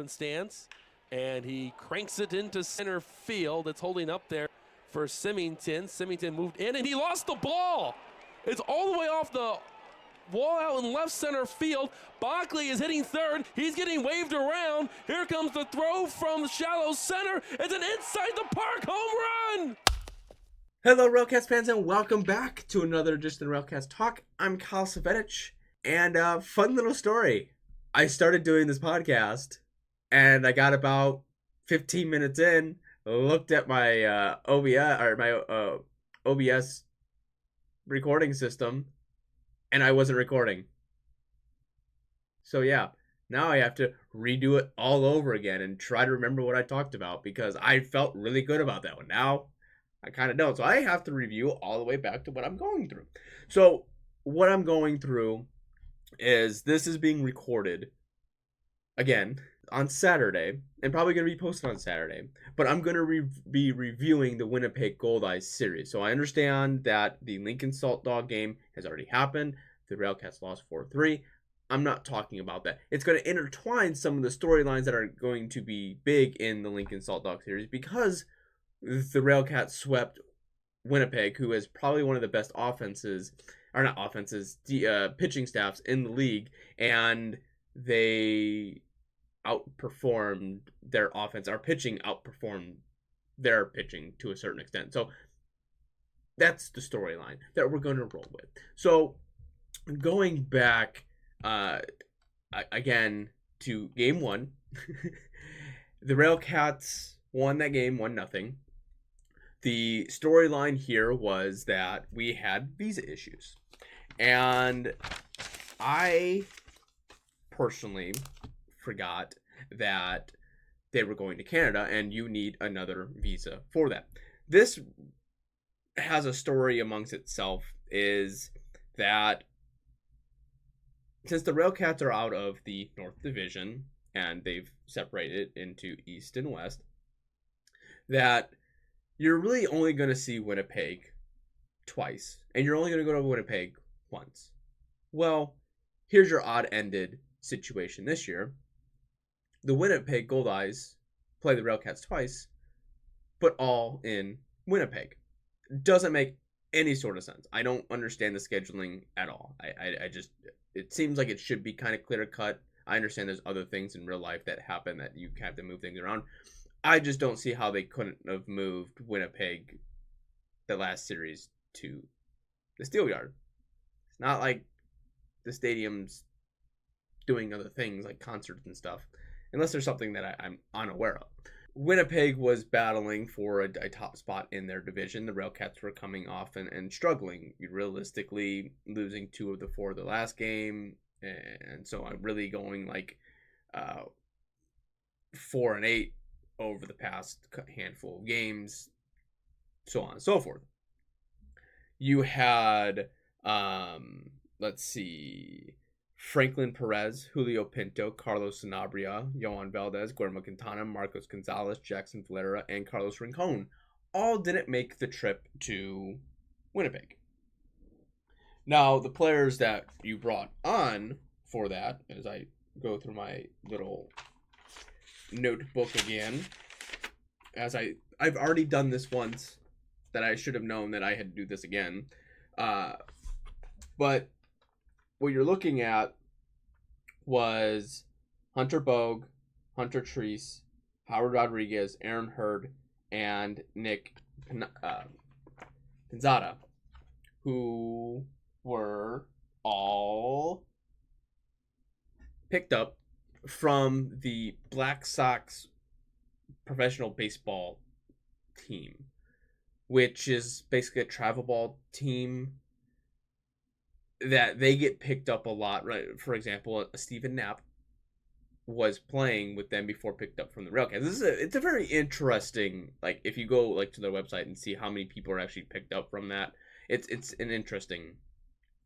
open stance, and he cranks it into center field. It's holding up there for Symington. Symington moved in, and he lost the ball. It's all the way off the wall out in left center field. Bockley is hitting third. He's getting waved around. Here comes the throw from shallow center. It's an inside the park home run. Hello, RailCats fans, and welcome back to another edition of RailCats Talk. I'm Kyle Savedich, and fun little story. I started doing this podcast, and I got about 15 minutes in, looked at my OBS recording system, and I wasn't recording. So yeah, now I have to redo it all over again and try to remember what I talked about because I felt really good about that one. Now I kind of don't. So I have to review all the way back to what I'm going through. So what I'm going through is this is being recorded again on Saturday and probably going to be posted on Saturday. But I'm going to be reviewing the Winnipeg Goldeyes Series. So I understand that the Lincoln Saltdog game has already happened. The RailCats lost 4-3. I'm not talking about that. It's going to intertwine some of the storylines that are going to be big in the Lincoln Saltdog Series because the RailCats swept Winnipeg, who is probably one of the best pitching staffs in the league, and they outperformed their offense. Our pitching outperformed their pitching to a certain extent. So that's the storyline that we're going to roll with. So going back again to game one, the RailCats won that game 1-0. The storyline here was that we had visa issues. And I personally forgot that they were going to Canada and you need another visa for that. This has a story amongst itself, is that since the RailCats are out of the North Division and they've separated into East and West, that you're really only going to see Winnipeg twice, and you're only going to go to Winnipeg once. Well, here's your odd-ended situation this year. The Winnipeg Goldeyes play the RailCats twice, but all in Winnipeg. Doesn't make any sort of sense. I don't understand the scheduling at all. I just, it seems like it should be kind of clear-cut. I understand there's other things in real life that happen that you have to move things around. I just don't see how they couldn't have moved Winnipeg the last series to the Steelyard. It's not like the stadium's doing other things like concerts and stuff, unless there's something that I'm unaware of. Winnipeg was battling for a top spot in their division. The RailCats were coming off and struggling, realistically losing 2 of the 4 of the last game, and so I'm really going like 4-8 over the past handful of games, so on and so forth. You had, Franklin Perez, Julio Pinto, Carlos Sanabria, Yohan Valdez, Guillermo Quintana, Marcos Gonzalez, Jackson Valera, and Carlos Rincon all didn't make the trip to Winnipeg. Now, the players that you brought on for that, as I go through my little notebook again, as I've already done this once, that I should have known that I had to do this again, but what you're looking at was Hunter Bogue, Hunter Treese, Howard Rodriguez, Aaron Hurd, and Nick Pinzada, who were all picked up from the Black Sox professional baseball team, which is basically a travel ball team that they get picked up a lot, right? For example, Stephen Knapp was playing with them before picked up from the RailCats. It's a very interesting, like, if you go like to their website and see how many people are actually picked up from that, it's an interesting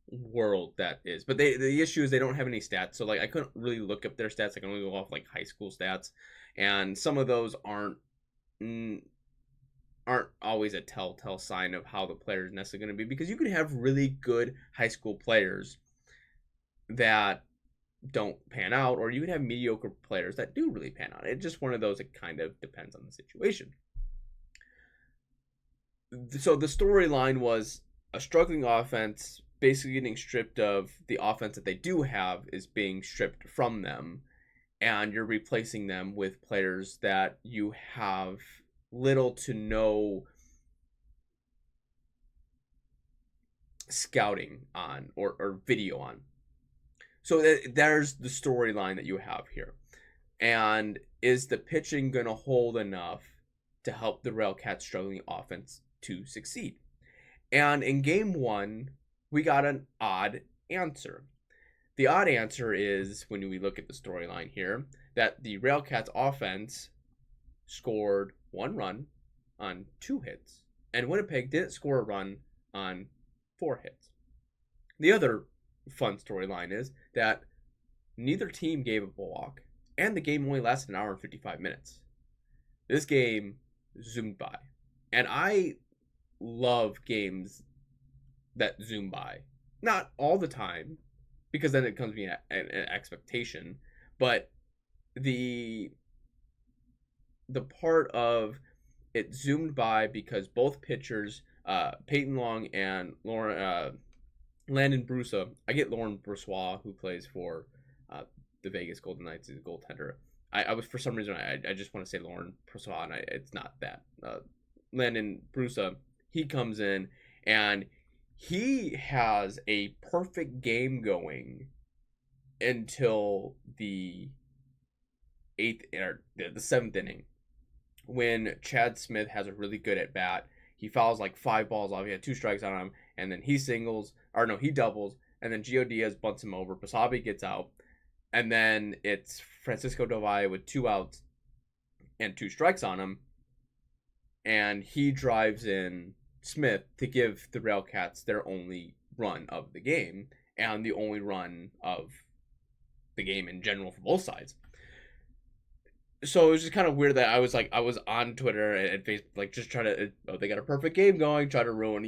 world that is. But the issue is they don't have any stats, so like I couldn't really look up their stats. I can only go off like high school stats, and some of those aren't always a telltale sign of how the player is necessarily going to be, because you can have really good high school players that don't pan out, or you can have mediocre players that do really pan out. It's just one of those. It kind of depends on the situation. So the storyline was a struggling offense basically getting stripped of the offense that they do have is being stripped from them, and you're replacing them with players that you have little to no scouting on or video on. So there's the storyline that you have here. And is the pitching going to hold enough to help the RailCats struggling offense to succeed? And in game one, we got an odd answer. The odd answer is, when we look at the storyline here, that the RailCats offense scored 1 run on 2 hits, and Winnipeg didn't score a run on 4 hits. The other fun storyline is that neither team gave up a walk, and the game only lasted an hour and 55 minutes. This game zoomed by. And I love games that zoom by. Not all the time, because then it comes to me an expectation, but the part of it zoomed by because both pitchers, Peyton Long and Landon Brusa, I get Lauren Brossois, who plays for the Vegas Golden Knights, is a goaltender. I was, for some reason, I just want to say Lauren Brossois, and it's not that. Landon Brusa, he comes in, and he has a perfect game going until the 7th inning, when Chad Smith has a really good at bat. He fouls like 5 balls off. He had 2 strikes on him, and then he doubles, and then Gio Diaz bunts him over. Pasabi gets out, and then it's Francisco Del Valle with 2 outs and 2 strikes on him, and he drives in Smith to give the RailCats their only run of the game, and the only run of the game in general for both sides. So it was just kind of weird that I was on Twitter and Facebook, just trying to, they got a perfect game going, try to ruin,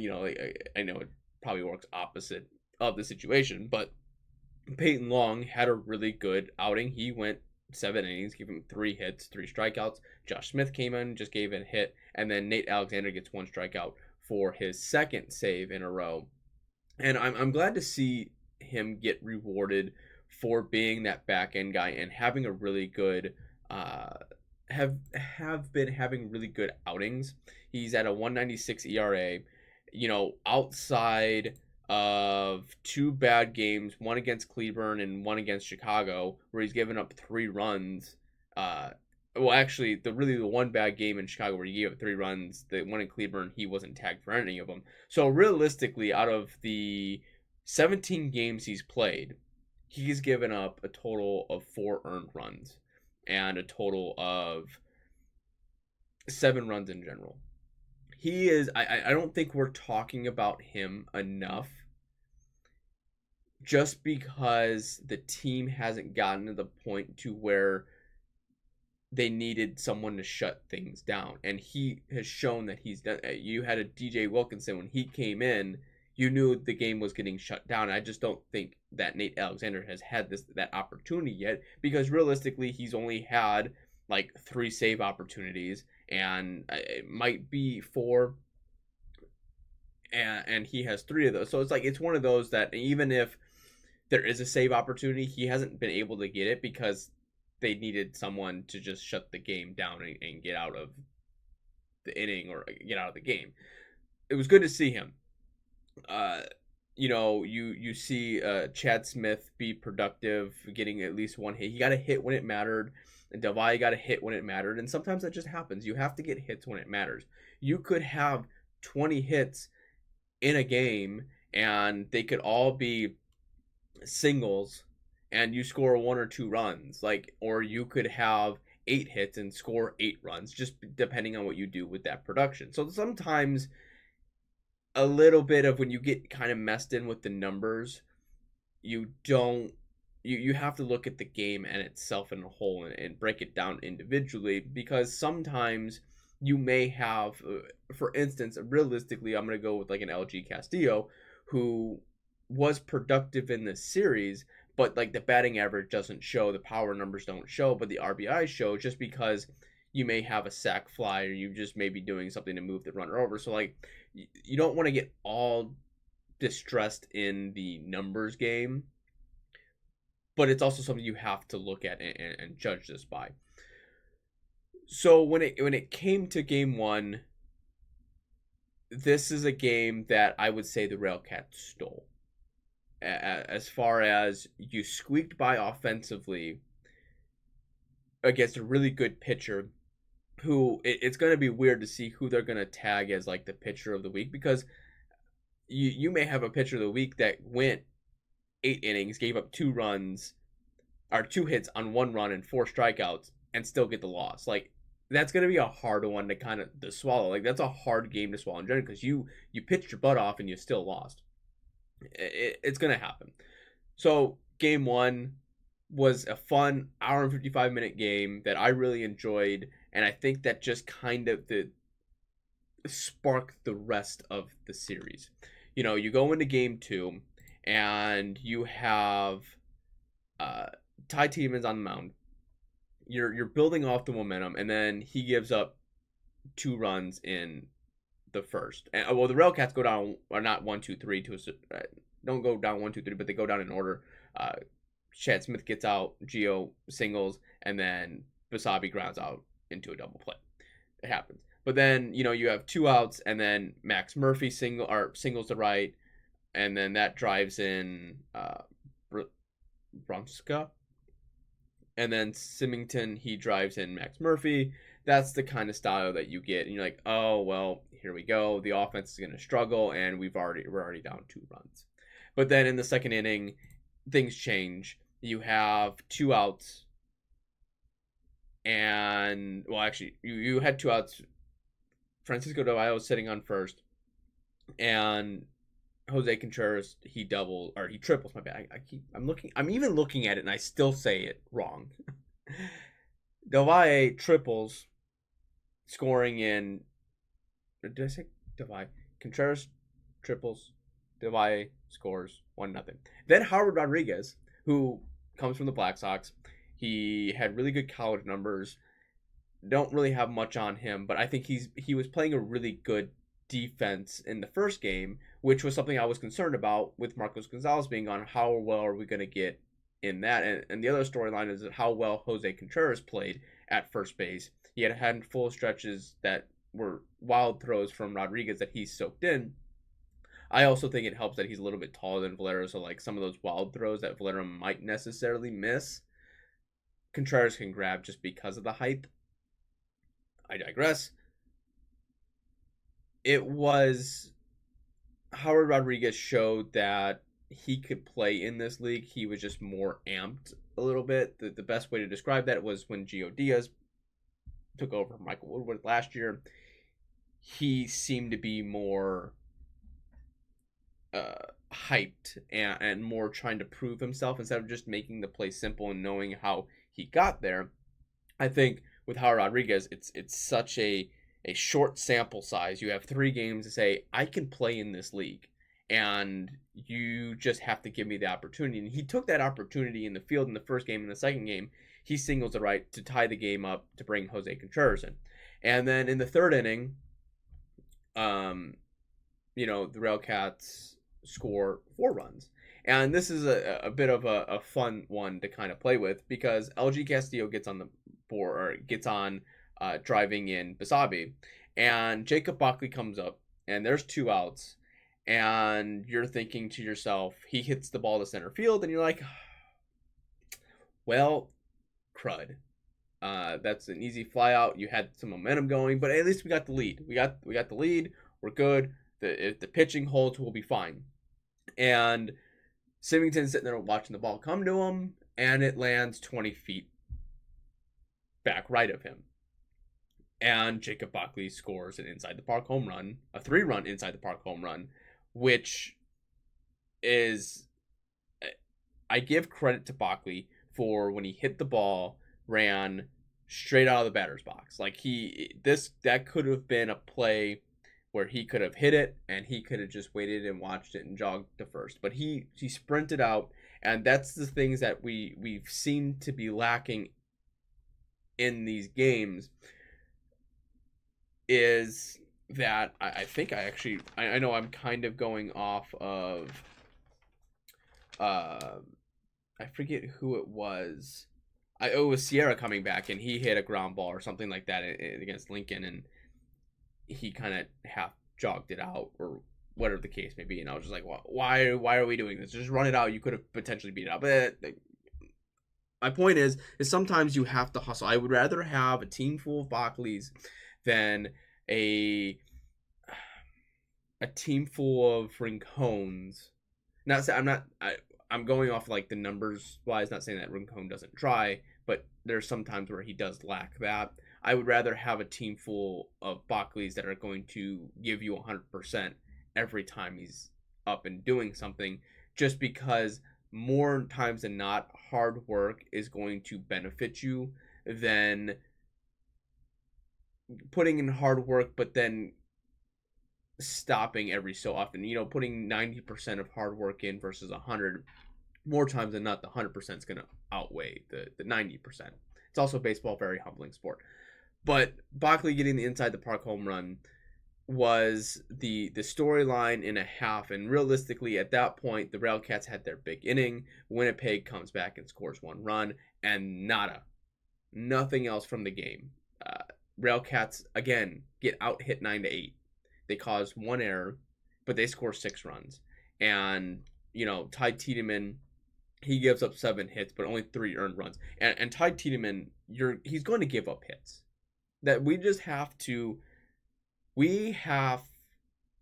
I know it probably works opposite of the situation, but Peyton Long had a really good outing. He went 7 innings, gave him 3 hits, 3 strikeouts. Josh Smith came in, just gave a hit, and then Nate Alexander gets 1 strikeout for his 2nd save in a row. And I'm glad to see him get rewarded for being that back end guy and having a really good have been having really good outings. He's at a 196 ERA, outside of 2 bad games, one against Cleburne and one against Chicago, where he's given up 3 runs. Actually, the one bad game in Chicago where he gave up 3 runs, the one in Cleburne, he wasn't tagged for any of them. So realistically, out of the 17 games he's played, he's given up a total of 4 earned runs and a total of 7 runs in general. He is, I don't think we're talking about him enough, just because the team hasn't gotten to the point to where they needed someone to shut things down. And he has shown that he's done. You had a DJ Wilkinson, when he came in, you knew the game was getting shut down. I just don't think that Nate Alexander has had that opportunity yet, because realistically, he's only had 3 save opportunities, and it might be 4, and he has 3 of those. So it's one of those that even if there is a save opportunity, he hasn't been able to get it because they needed someone to just shut the game down and get out of the inning or get out of the game. It was good to see him. You see Chad Smith be productive, getting at least 1 hit. He got a hit when it mattered. And Del Valle got a hit when it mattered. And sometimes that just happens. You have to get hits when it matters. You could have 20 hits in a game, and they could all be singles, and you score 1 or 2 runs. Or you could have 8 hits and score 8 runs, just depending on what you do with that production. So sometimes a little bit of, when you get kind of messed in with the numbers, you have to look at the game and itself in a whole and break it down individually, because sometimes you may have, for instance, realistically, I'm going to go with an LG Castillo, who was productive in this series, but like the batting average doesn't show, the power numbers don't show, but the RBI show, just because you may have a sac fly or you just may be doing something to move the runner over. So like you don't want to get all distressed in the numbers game, but it's also something you have to look at and judge this by. So when it came to game one, this is a game that I would say the RailCats stole. As far as you squeaked by offensively against a really good pitcher, who it's going to be weird to see who they're going to tag as like the pitcher of the week, because you may have a pitcher of the week that went 8 innings, gave up 2 runs, or 2 hits on 1 run and 4 strikeouts, and still get the loss. Like, that's going to be a hard one to kind of to swallow. Like, that's a hard game to swallow in general, because you pitched your butt off and you still lost. It's going to happen. So game one was a fun hour and 55-minute game that I really enjoyed, and I think that just kind of sparked the rest of the series. You know, you go into game two and you have Ty Tiemann's on the mound. You're building off the momentum, and then he gives up 2 runs in the first. And well, the RailCats go down, or not 1, 2, 3 to a, don't go down 1, 2, 3, but they go down in order. Chad Smith gets out, Gio singles, and then Basabe grounds out into a double play. It happens. But then, you know, you have 2 outs, and then Max Murphy singles to right, and then that drives in Bronska. And then Symington, he drives in Max Murphy. That's the kind of style that you get. And you're like, oh, well, here we go. The offense is going to struggle, and we're already down 2 runs. But then in the second inning, things change. You have 2 outs. And, well, actually, you had 2 outs. Francisco Del Valle was sitting on first. And Jose Contreras, he triples, my bad. I'm even looking at it and I still say it wrong. Del Valle triples, scoring in, did I say Del Valle? Contreras triples, Del Valle scores 1-0. Then Howard Rodriguez, who comes from the Black Sox, he had really good college numbers. Don't really have much on him, but I think he was playing a really good defense in the first game, which was something I was concerned about with Marcos Gonzalez being on. How well are we going to get in that? And the other storyline is how well Jose Contreras played at first base. He had a handful of stretches that were wild throws from Rodriguez that he soaked in. I also think it helps that he's a little bit taller than Valero, so like some of those wild throws that Valero might necessarily miss, Contreras can grab just because of the height. I digress. It was Howard Rodriguez showed that he could play in this league. He was just more amped a little bit. The best way to describe that was when Gio Diaz took over from Michael Woodward last year. He seemed to be more hyped and more trying to prove himself instead of just making the play simple and knowing how he got there. I think with Howard Rodriguez, it's such a short sample size. You have 3 games to say, I can play in this league, and you just have to give me the opportunity. And he took that opportunity in the field in the first game. In the second game, he singles the right to tie the game up to bring Jose Contreras in. And then in the third inning, the RailCats score 4 runs. And this is a bit of a fun one to kind of play with, because LG Castillo gets on the board, or gets on driving in Basabe, and Jacob Buckley comes up, and there's 2 outs, and you're thinking to yourself, he hits the ball to center field, and you're like, well, crud. That's an easy fly out. You had some momentum going, but at least we got the lead. We got the lead. We're good. If the pitching holds, we'll be fine. And Symington's sitting there watching the ball come to him, and it lands 20 feet back right of him. And Jacob Buckley scores an inside the park home run, a 3-run inside the park home run, which is, I give credit to Buckley for when he hit the ball, ran straight out of the batter's box. Like that could have been a play where he could have hit it and he could have just waited and watched it and jogged to first. But he sprinted out, And that's the things that we've seen to be lacking in these games, is that I think I know I'm kind of going off of I forget who it was. It was Sierra coming back, and he hit a ground ball or something like that against Lincoln, and he kind of half jogged it out or whatever the case may be. And I was just like, why are we doing this? Just run it out. You could have potentially beat it out. But my point is sometimes you have to hustle. I would rather have a team full of Bockleys than a team full of Rincones. I'm going off like the numbers wise, not saying that Rincon doesn't try, but there's some times where he does lack that. I would rather have a team full of Bockleys that are going to give you 100% every time he's up and doing something, just because more times than not, hard work is going to benefit you than putting in hard work, but then stopping every so often. Putting 90% of hard work in versus 100, more times than not, the 100% is going to outweigh the 90%. It's also baseball, very humbling sport. But Bockley getting the inside the park home run was the storyline in a half, and realistically at that point the RailCats had their big inning. Winnipeg comes back and scores 1 run, and nothing else from the game. RailCats again get out hit 9-8. They cause 1 error, but they score 6 runs. And Ty Tiedemann, he gives up 7 hits, but only 3 earned runs. And Ty Tiedemann, he's going to give up hits. That we have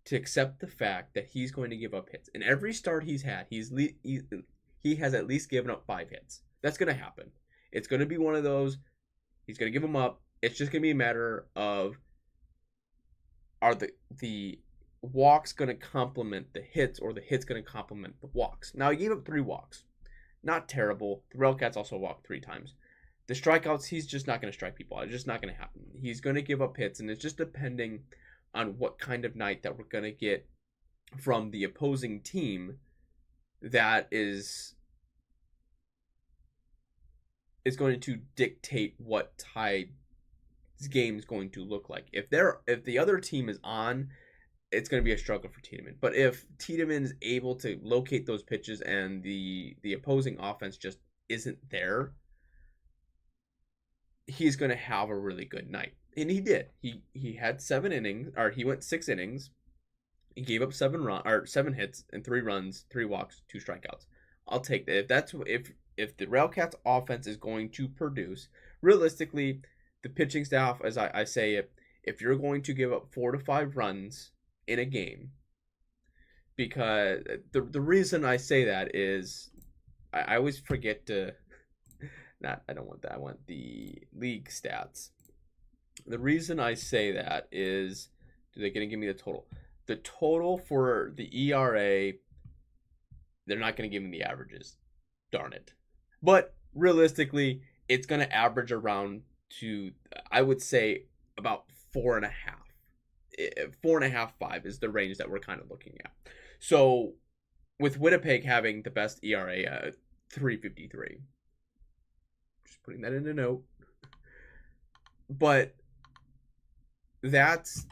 to accept the fact that he's going to give up hits. In every start he's had, he has at least given up 5 hits. That's going to happen. It's going to be one of those. He's going to give them up. It's just going to be a matter of, are the walks going to complement the hits, or the hits going to complement the walks? Now, he gave up 3 walks. Not terrible. The RailCats also walked 3 times. The strikeouts, he's just not going to strike people out. It's just not going to happen. He's going to give up hits, and it's just depending on what kind of night that we're going to get from the opposing team that is going to dictate what Ty's game is going to look like. If the other team is on, it's going to be a struggle for Tiedemann. But if Tiedemann is able to locate those pitches and the opposing offense just isn't there, he's going to have a really good night. And he did. He had 7 innings, or he went 6 innings. He gave up 7 hits and 3 runs, 3 walks, 2 strikeouts. I'll take that. If the RailCats offense is going to produce, realistically, the pitching staff, as I say, if you're going to give up 4 to 5 runs in a game, because the reason I say that is I always forget to. I don't want that. I want the league stats. The reason I say that is, they're going to give me the total. The total for the ERA, they're not going to give me the averages. Darn it. But realistically, it's going to average around to, I would say, about 4.5. 4.5, 5 is the range that we're kind of looking at. So, with Winnipeg having the best ERA at 3.53. Just putting that in a note. But that's,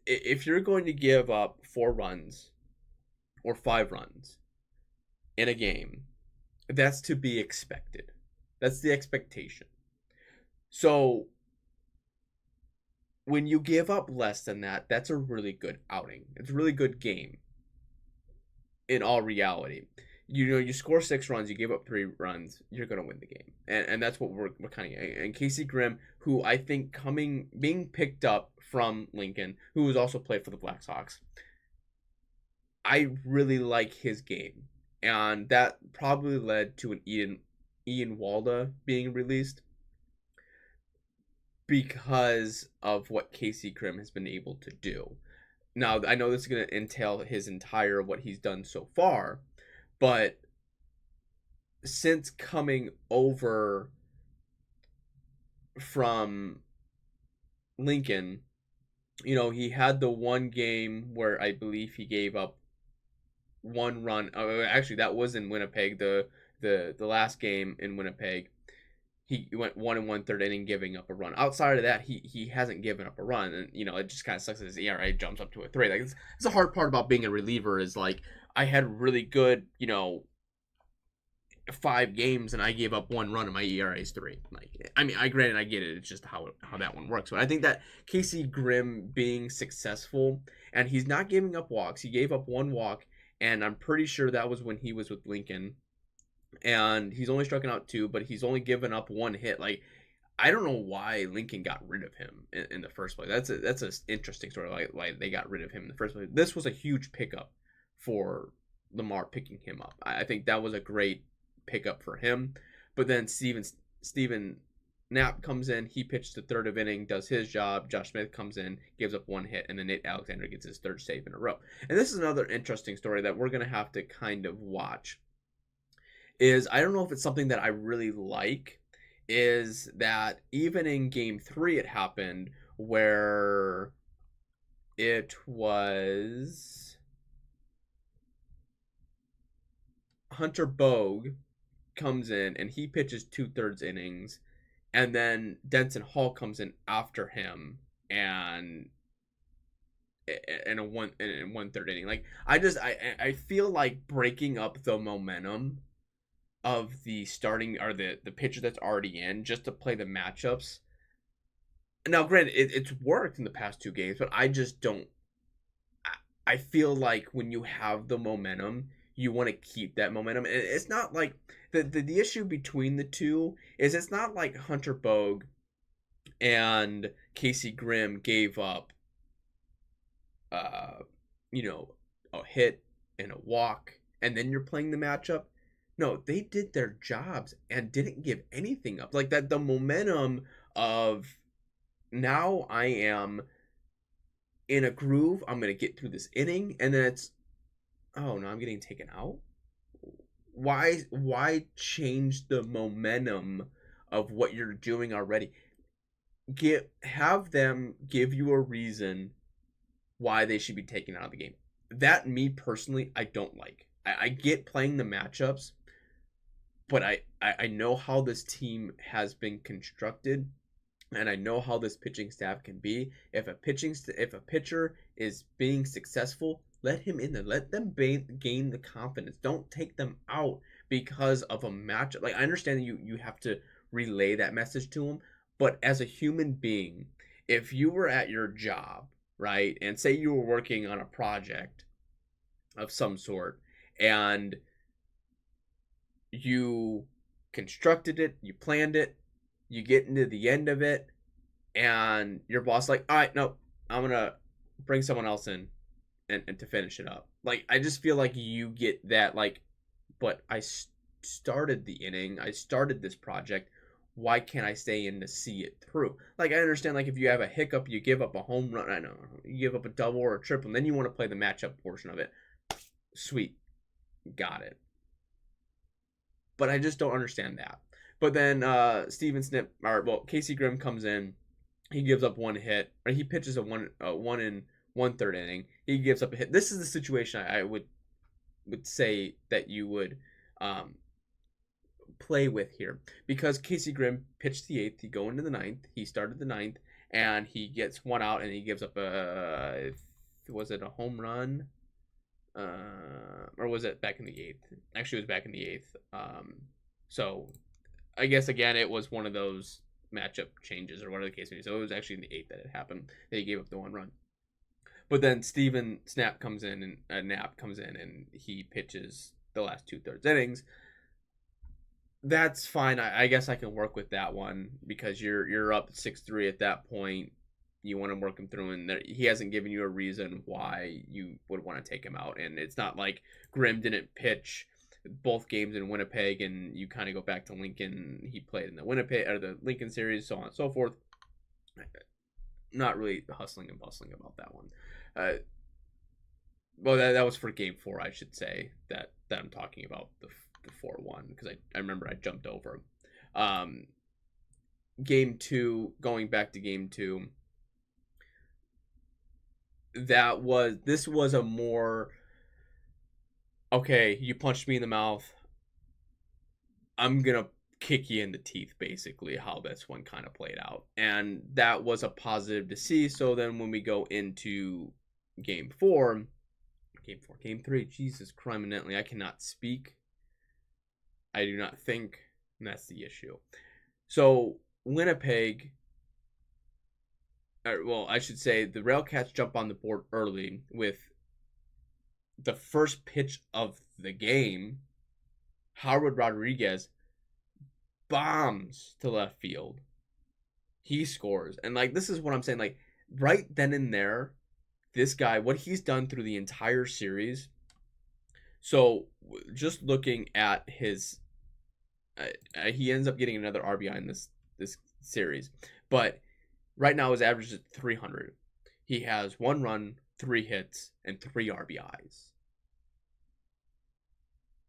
if you're going to give up 4 runs or 5 runs in a game, that's to be expected. That's the expectation. So when you give up less than that, that's a really good outing. It's a really good game in all reality. You score 6 runs, you give up 3 runs, you're going to win the game. And that's what we're kind of. And Casey Grimm, who I think being picked up from Lincoln, who has also played for the Black Sox, I really like his game. And that probably led to an Ian Walda being released, because of what Casey Grimm has been able to do. Now, I know this is going to entail his entire what he's done so far, but since coming over from Lincoln, he had the one game where I believe he gave up one run. Actually, that was in Winnipeg. The last game in Winnipeg, he went 1 1/3 inning giving up a run. Outside of that, he hasn't given up a run, and it just kind of sucks that his ERA jumps up to a 3. Like it's the hard part about being a reliever is like I had really good 5 games and I gave up 1 run and my ERA is 3. Like I mean, granted I get it. It's just how that one works. But I think that Casey Grimm being successful and he's not giving up walks. He gave up 1 walk, and I'm pretty sure that was when he was with Lincoln. And he's only striking out 2, but he's only given up 1 hit. Like I don't know why Lincoln got rid of him in the first place. That's an interesting story. Like they got rid of him in the first place. This was a huge pickup for Lamar picking him up. I think that was a great pickup for him. But then Steven Knapp comes in. He pitched the 3rd of inning, does his job. Josh Smith comes in, gives up 1 hit, and then Nate Alexander gets his 3rd save in a row. And this is another interesting story that we're gonna have to kind of watch. Is I don't know if it's something that I really like, is that even in game 3 it happened where it was Hunter Bogue comes in and he pitches 2/3 innings, and then Denson Hall comes in after him and in 1/3 inning. Like I feel like breaking up the momentum of the starting or the pitcher that's already in just to play the matchups. Now, granted, it's worked in the past 2 games, but I just don't. I feel like when you have the momentum, you want to keep that momentum. And it's not like the issue between the two is it's not like Hunter Bogue and Casey Grimm gave up, a hit and a walk, and then you're playing the matchup. No, they did their jobs and didn't give anything up. Like that, the momentum of now I am in a groove. I'm going to get through this inning. And then it's, oh no, I'm getting taken out. Why change the momentum of what you're doing already? Have them give you a reason why they should be taken out of the game. That, me personally, I don't like. I get playing the matchups, but I know how this team has been constructed, and I know how this pitching staff can be. If a pitcher is being successful, let him in there. Let them gain the confidence. Don't take them out because of a matchup. Like I understand that you have to relay that message to them, but as a human being, if you were at your job, right, and say you were working on a project of some sort, and you constructed it, you planned it, you get into the end of it, and your boss like, all right, no, I'm gonna bring someone else in and to finish it up. Like I just feel like you get that, like, but I started the inning, I started this project, why can't I stay in to see it through? Like I understand, like if you have a hiccup, you give up a home run, I know, you give up a double or a triple, and then you want to play the matchup portion of it. Sweet, got it. But I just don't understand that. But then Casey Grimm comes in. He gives up 1 hit, or he pitches a 1 1/3 inning. He gives up a hit. This is the situation I would say that you would play with here, because Casey Grimm pitched the 8th. He go into the 9th. He started the 9th, and he gets 1 out, and he gives up was it a home run? Or was it back in the 8th? Actually, it was back in the 8th. So I guess again it was one of those matchup changes or whatever the case may be. So it was actually in the 8th that it happened that he gave up the 1 run. But then Steven Knapp comes in and he pitches the last 2/3 innings. That's fine. I guess I can work with that one because you're up 6-3 at that point. You want to work him through, and he hasn't given you a reason why you would want to take him out. And it's not like Grimm didn't pitch both games in Winnipeg, and you kind of go back to Lincoln. He played in the Winnipeg or the Lincoln Series, so on and so forth. Not really hustling and bustling about that one. Well, that was for Game 4, I should say, that I'm talking about, the 4-1, because I remember I jumped over. Game 2, going back to Game 2. This was a more okay, you punched me in the mouth. I'm going to kick you in the teeth, basically, how this one kind of played out. And that was a positive to see. So then when we go into game three, Jesus criminally, I cannot speak. I do not think, and that's the issue. So Winnipeg, well, I should say the RailCats jump on the board early with the first pitch of the game. Howard Rodriguez bombs to left field. He scores. And, like, this is what I'm saying. Like, right then and there, this guy, what he's done through the entire series. So, just looking at his... he ends up getting another RBI in this series. But right now his average is 300. He has 1 run, 3 hits, and 3 RBIs.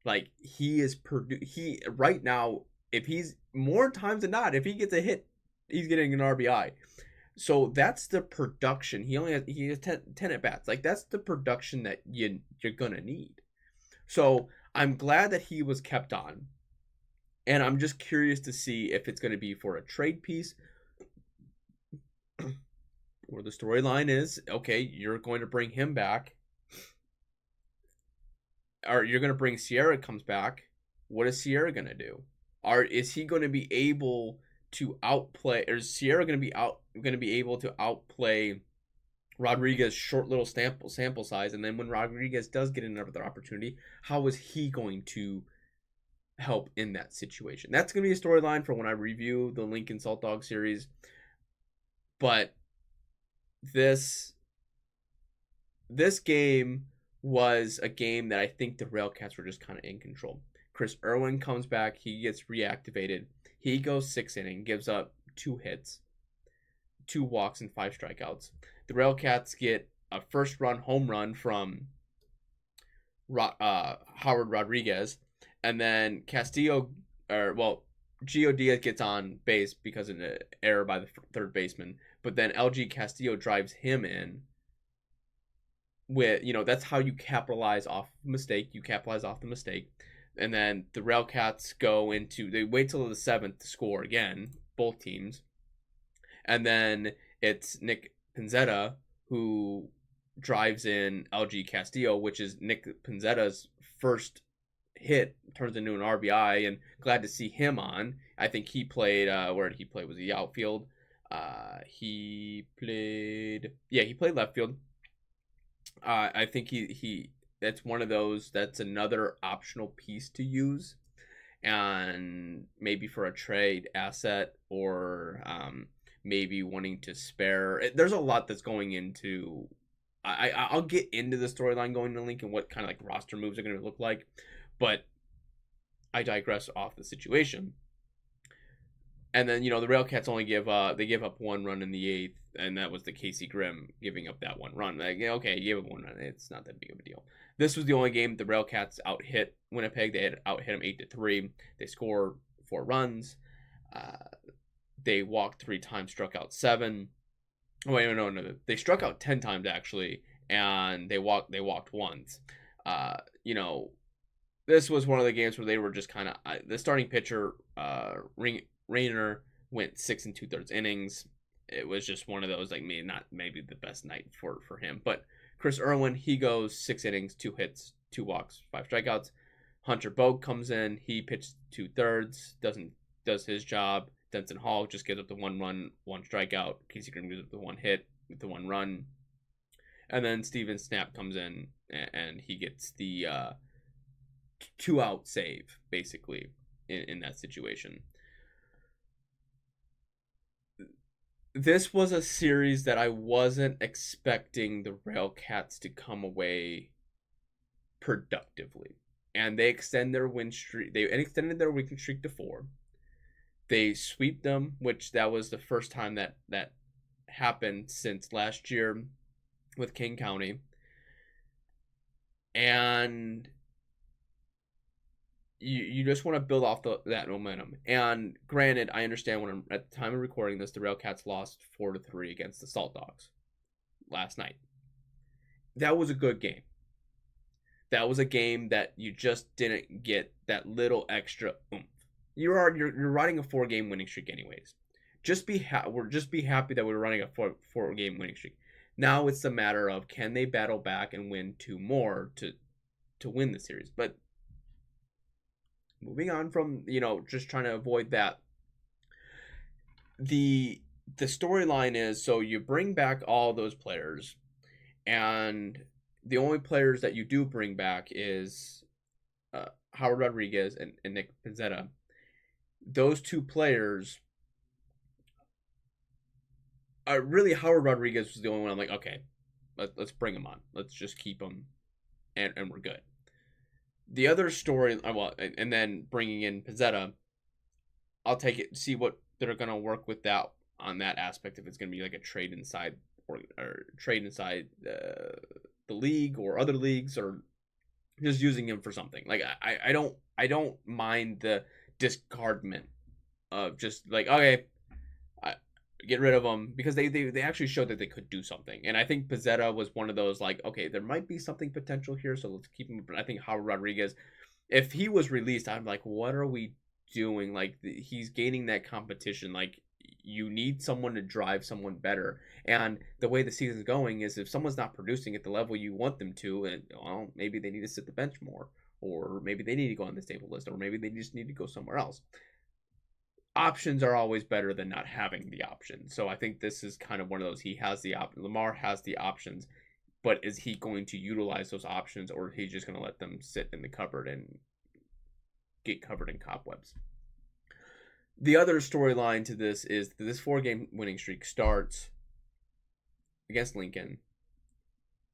Like, he is right now, if he's more times than not, if he gets a hit, he's getting an RBI. So that's the production. He has 10 at bats. Like, that's the production that you're gonna need. So I'm glad that he was kept on, and I'm just curious to see if it's going to be for a trade piece, or the storyline is, okay, you're going to bring him back, or you're going to bring Sierra comes back. What is Sierra going to do? Is he going to be able to outplay, or is Sierra going to be able to outplay Rodriguez's short little sample size? And then when Rodriguez does get another opportunity, how is he going to help in that situation? That's going to be a storyline for when I review the Lincoln Saltdogs series. But this game was a game that I think the RailCats were just kind of in control. Chris Irwin comes back. He gets reactivated. He goes 6 innings, gives up 2 hits, 2 walks, and 5 strikeouts. The RailCats get a first-run home run from Howard Rodriguez, and then Gio Diaz gets on base because of an error by the third baseman, but then LG Castillo drives him in. With, that's how you capitalize off the mistake. And then the RailCats they wait till the 7th to score again, both teams. And then it's Nick Pinzetta who drives in LG Castillo, which is Nick Pinzetta's first hit, turns into an RBI, and glad to see him on. I think he played, where did he play? Was he outfield? He played left field. I think he that's one of those, that's another optional piece to use, and maybe for a trade asset, or maybe wanting to spare. There's a lot that's going into. I'll get into the storyline going to Lincoln, what kind of like roster moves are going to look like, but I digress off the situation. And then, the RailCats only give up 1 run in the 8th, and that was the Casey Grimm giving up that 1 run. Like, okay, you gave up 1 run, it's not that big of a deal. This was the only game the RailCats out-hit Winnipeg. They had out-hit them 8-3. They score 4 runs. They walked 3 times, struck out 7. Wait, no. They struck out 10 times, actually, and they walked once. This was one of the games where they were just kind of, the starting pitcher, Rayner, went 6 2/3 innings. It was just one of those, like, maybe the best night for him. But Chris Irwin, he goes 6 innings, 2 hits, 2 walks, 5 strikeouts. Hunter Bogue comes in. He pitches 2/3, does his job. Denson Hall just gives up the 1 run, 1 strikeout. Casey Grimm gives up the 1 hit with the 1 run. And then Steven Snap comes in, and he gets the 2-out save, basically, in that situation. This was a series that I wasn't expecting the RailCats to come away productively. And they extended their win streak to 4. They sweep them, which that was the first time that happened since last year with King County. And you just want to build off that momentum. And granted, I understand when at the time of recording this, the RailCats lost 4-3 against the Saltdogs last night. That was a good game. That was a game that you just didn't get that little extra oomph. You're running a 4-game winning streak anyways. We're just be happy that we're running a four-game winning streak. Now it's a matter of, can they battle back and win 2 more to win the series? But moving on from, just trying to avoid that. The storyline is, so you bring back all those players, and the only players that you do bring back is Howard Rodriguez and Nick Pizzetta. Those 2 players, really Howard Rodriguez was the only one I'm like, okay, let's bring him on. Let's just keep him, and we're good. The other story, and then bringing in Pizzetta, I'll take it, see what they're going to work with that on that aspect, if it's going to be like a trade inside or trade inside the league or other leagues, or just using him for something. Like I don't mind the discardment of just like, okay, get rid of them, because they actually showed that they could do something. And I think Pizzetta was one of those, like, okay, there might be something potential here, so let's keep him. But I think Howard Rodriguez, if he was released, I'm like, what are we doing? Like, he's gaining that competition. Like, you need someone to drive someone better. And the way the season's going is, if someone's not producing at the level you want them to, and well, maybe they need to sit the bench more, or maybe they need to go on the stable list, or maybe they just need to go somewhere else. Options are always better than not having the option. So I think this is kind of one of those, he has the Lamar has the options, but is he going to utilize those options, or is he just going to let them sit in the cupboard and get covered in cobwebs? The other storyline to this is that this 4-game winning streak starts against Lincoln,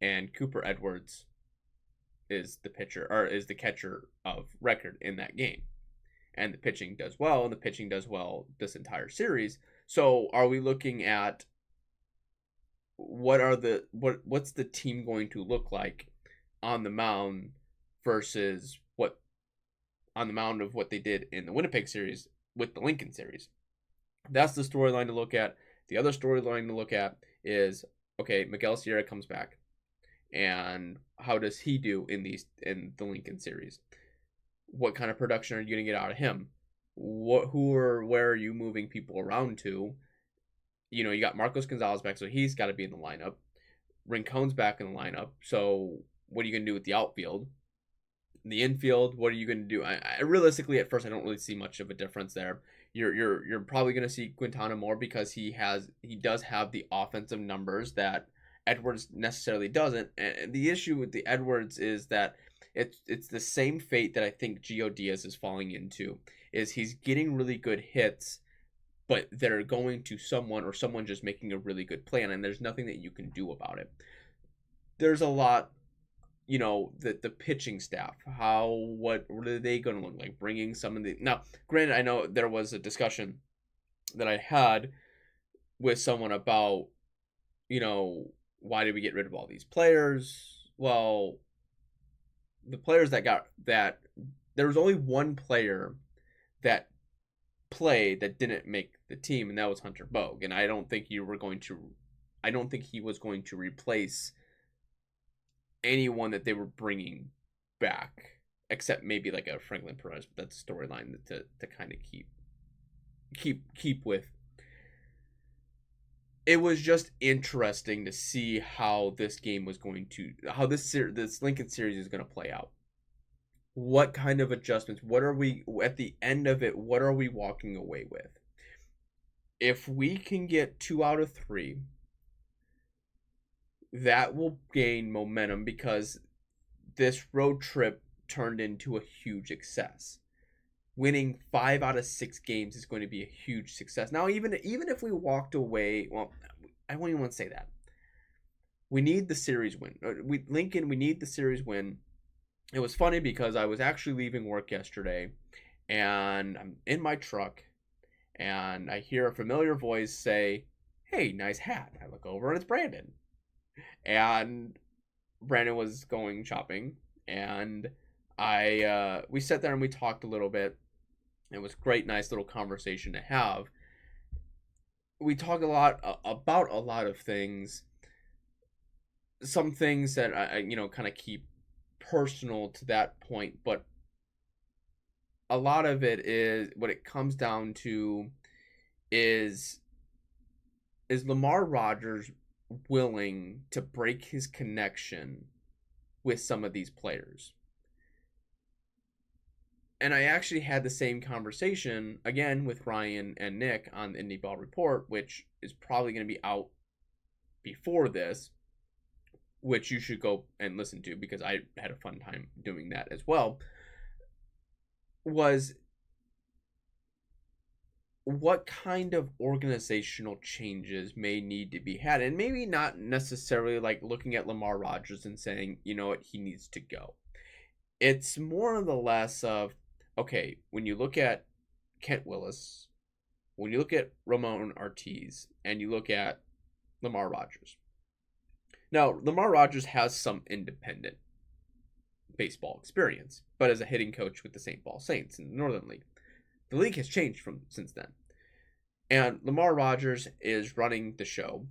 and Cooper Edwards is the pitcher, or is the catcher of record in that game. And the pitching does well, and the pitching does well this entire series. So are we looking at what's the team going to look like on the mound versus what on the mound of what they did in the Winnipeg series with the Lincoln series? That's the storyline to look at. The other storyline to look at is, okay, Miguel Sierra comes back, and how does he do in the Lincoln series? What kind of production are you going to get out of him? Where are you moving people around to? You got Marcos Gonzalez back, so he's got to be in the lineup. Rincon's back in the lineup, so what are you going to do with the outfield? The infield, what are you going to do? I realistically, at first, I don't really see much of a difference there. You're probably going to see Quintana more, because he does have the offensive numbers that Edwards necessarily doesn't. And the issue with the Edwards is that it's the same fate that I think Gio Diaz is falling into. Is he's getting really good hits, but they're going to someone, or someone just making a really good play, and there's nothing that you can do about it. There's a lot, the pitching staff. What are they going to look like? Bringing some of the, now, granted, I know there was a discussion that I had with someone about, why did we get rid of all these players? Well, the players that there was only one player that played that didn't make the team, and that was Hunter Bogue. And I don't think he was going to replace anyone that they were bringing back, except maybe like a Franklin Perez, but that's a storyline to kind of keep with. It was just interesting to see how this game was going to, how this Lincoln series is going to play out. What kind of adjustments? What are we, at the end of it, what are we walking away with? If we can get 2 out of 3, that will gain momentum, because this road trip turned into a huge success. Winning 5 out of 6 games is going to be a huge success. Now, even if we walked away, well, I won't even want to say that. We need the series win. Lincoln, we need the series win. It was funny because I was actually leaving work yesterday, and I'm in my truck, and I hear a familiar voice say, "Hey, nice hat." I look over, and it's Brandon. And Brandon was going shopping, and we sat there and we talked a little bit. It was a great, nice little conversation to have. We talked a lot about a lot of things. Some things that I kind of keep personal to that point, but a lot of it is what it comes down to is Lamar Rogers willing to break his connection with some of these players? And I actually had the same conversation again with Ryan and Nick on the Indie Ball Report, which is probably going to be out before this, which you should go and listen to because I had a fun time doing that as well. Was what kind of organizational changes may need to be had, and maybe not necessarily like looking at Lamar Rogers and saying, you know what, he needs to go. It's more or less of, okay, when you look at Kent Willis, when you look at Ramon Ortiz, and you look at Lamar Rogers. Now, Lamar Rogers has some independent baseball experience, but as a hitting coach with the St. Paul Saints in the Northern League. The league has changed since then. And Lamar Rogers is running the show.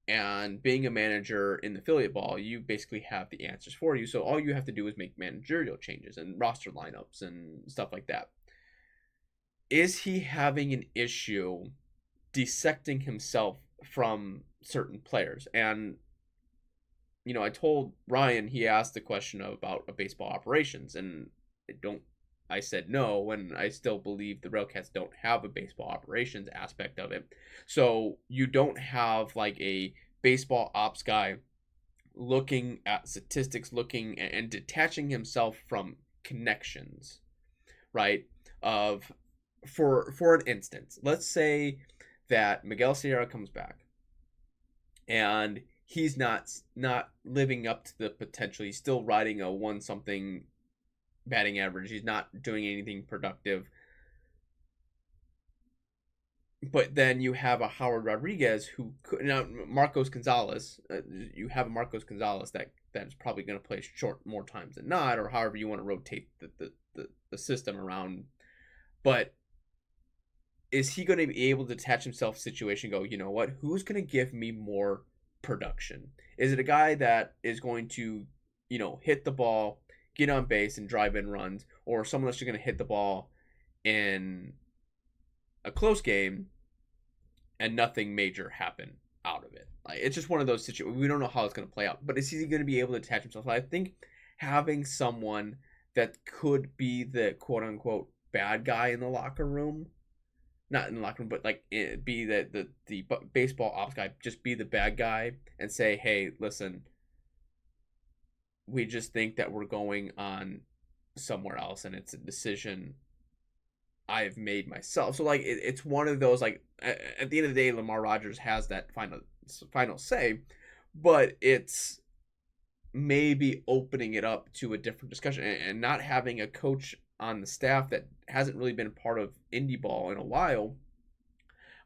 And being a manager in the affiliate ball, you basically have the answers for you. So all you have to do is make managerial changes and roster lineups and stuff like that. Is he having an issue dissecting himself from certain players? And, you know, I told Ryan, he asked the question about baseball operations, and I said no, and I still believe the RailCats don't have a baseball operations aspect of it. So you don't have like a baseball ops guy looking at statistics, looking and detaching himself from connections, right? For an instance, let's say that Miguel Sierra comes back and he's not living up to the potential. He's still riding a 1-something batting average. He's not doing anything productive. But then you have a Howard Rodriguez who could, now Marcos Gonzalez. You have a Marcos Gonzalez that is probably going to play short more times than not, or however you want to rotate the system around. But is he going to be able to detach himself to the situation and go, you know what, who's going to give me more production? Is it a guy that is going to, you know, hit the ball, get on base, and drive in runs, or someone that's just going to hit the ball in a close game and nothing major happen out of it? Like, it's just one of those situations. We don't know how it's going to play out, but is he going to be able to attach himself? I think having someone that could be the quote unquote bad guy in the locker room, not in the locker room, but like be the baseball ops guy, just be the bad guy and say, hey, listen, we just think that we're going on somewhere else, and it's a decision I've made myself. So like it's one of those, like at the end of the day, Lamar Rogers has that final say, but it's maybe opening it up to a different discussion and not having a coach on the staff that hasn't really been part of indie ball in a while.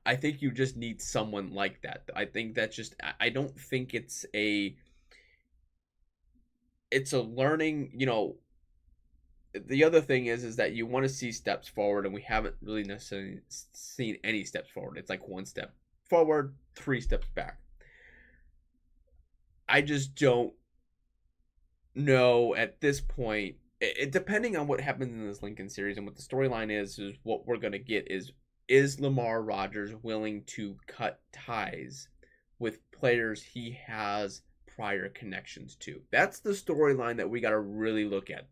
I think you just need someone like that. I think that's just, I don't think it's a learning, you know. The other thing is that you want to see steps forward, and we haven't really necessarily seen any steps forward. It's like 1 step forward, 3 steps back. I just don't know at this point. Depending on what happens in this Lincoln series and what the storyline is what we're going to get is Lamar Rogers willing to cut ties with players he has prior connections to? That's the storyline that we got to really look at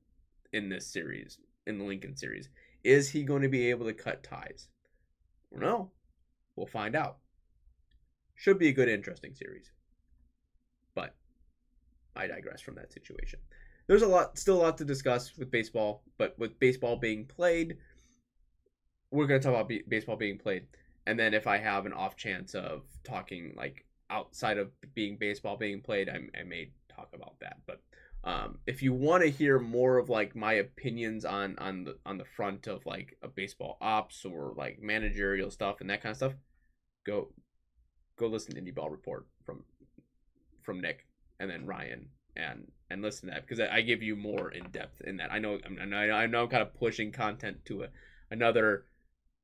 in this series, in the Lincoln series. Is he going to be able to cut ties? No, we'll find out. Should be a good, interesting series. But I digress from that situation. There's still a lot to discuss with baseball, but with baseball being played, we're going to talk about baseball being played. And then if I have an off chance of talking like outside of baseball being played, I may talk about that. But if you want to hear more of like my opinions on the front of like a baseball ops or like managerial stuff and that kind of stuff, go listen to Indie Ball Report from Nick and then Ryan and listen to that, because I give you more in depth in that. I know I'm kind of pushing content to another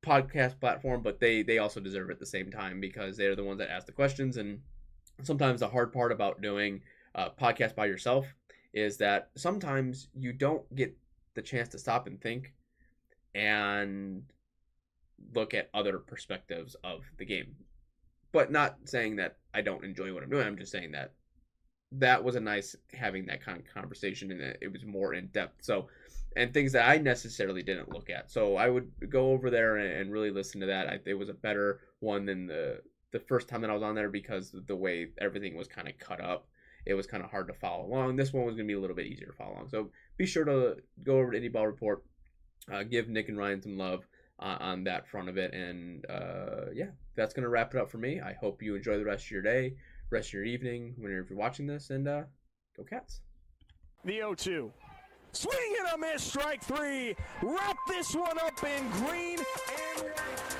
podcast platform, but they also deserve it at the same time, because they're the ones that ask the questions. And sometimes the hard part about doing a podcast by yourself is that sometimes you don't get the chance to stop and think and look at other perspectives of the game. But not saying that I don't enjoy what I'm doing. I'm just saying that that was a nice having that kind of conversation, and it was more in depth. So, and things that I necessarily didn't look at. So I would go over there and really listen to that. It was a better one than the first time that I was on there, because the way everything was kind of cut up, it was kind of hard to follow along. This one was going to be a little bit easier to follow along. So be sure to go over to Indie Ball Report, give Nick and Ryan some love on that front of it. And yeah, that's going to wrap it up for me. I hope you enjoy the rest of your day, rest of your evening, whenever you're watching this, and go Cats. The 0-2. Swing and a miss, strike three. Wrap this one up in green and white.